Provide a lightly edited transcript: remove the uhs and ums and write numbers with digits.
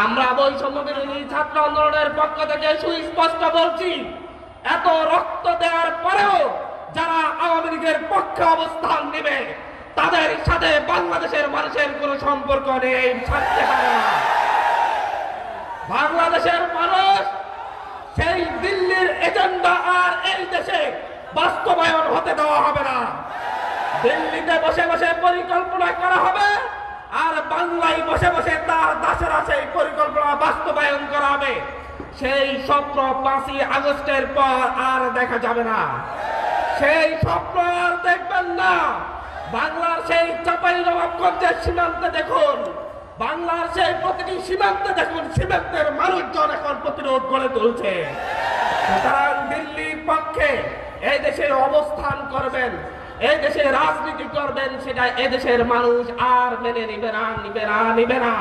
আমরা বৈষম্য বিরোধী ছাত্র আন্দোলনের পক্ষ থেকে সুস্পষ্ট বলছি, এত রক্ত দেওয়ার পরেও যারা আওয়ামী লীগের পক্ষে অবস্থান নেবে তাদের সাথে বাংলাদেশের মানুষের কোনো সম্পর্ক নেই, থাকতে পারে না। বাংলাদেশের মানুষ সেই দিল্লির এজেন্ডা আর এই দেশে বাস্তবায়ন হতে দেওয়া হবে না। দিল্লিতে বসে বসে পরিকল্পনা করা হবে, আর বাংলায় বসে বসে তার দাসেরা সেই পরিকল্পনা বাস্তবায়ন করা হবে। সেই স্বপ্ন 5ই আগস্টের পর আর দেখা যাবে না, সেই স্বপ্ন আর দেখবেন না। বাংলার সেই চাঁপাইনবাবগঞ্জের সীমান্তে দেখুন, বাংলার সেই প্রতিটি সীমান্তে দেখুন, সীমান্তের মানুষজন এখন প্রতিরোধ গড়ে তুলছে। সুতরাং দিল্লির পক্ষে এই দেশে অবস্থান করবেন, এই দেশে রাজনীতি করবেন, সেটা এদেশের মানুষ আর মেনে নিবে না, নিবে না, নিবে না।